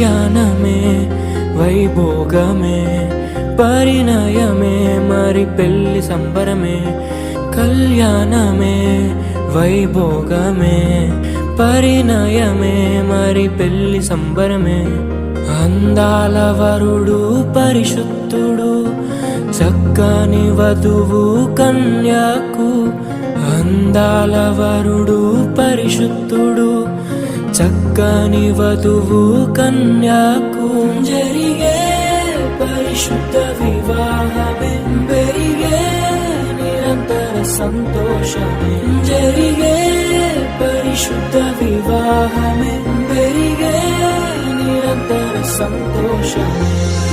కళ్యాణమే వైభోగమే పరిణయమే మరి పెళ్లి సంబరమే. కళ్యాణమే వైభోగమే పరిణయమే మరి పెళ్లి సంబరమే. అందాల వరుడు పరిశుద్ధుడు చక్కని వధువు కన్యాకు. అందాల వరుడు పరిశుద్ధుడు చక్కని వధువు కన్యాకు. జరిగే పరిశుద్ధ వివాహమే పెరిగే నిరంతర సంతోషమే. జరిగే పరిశుద్ధ వివాహమే పెరిగే నిరంతర సంతోషమే.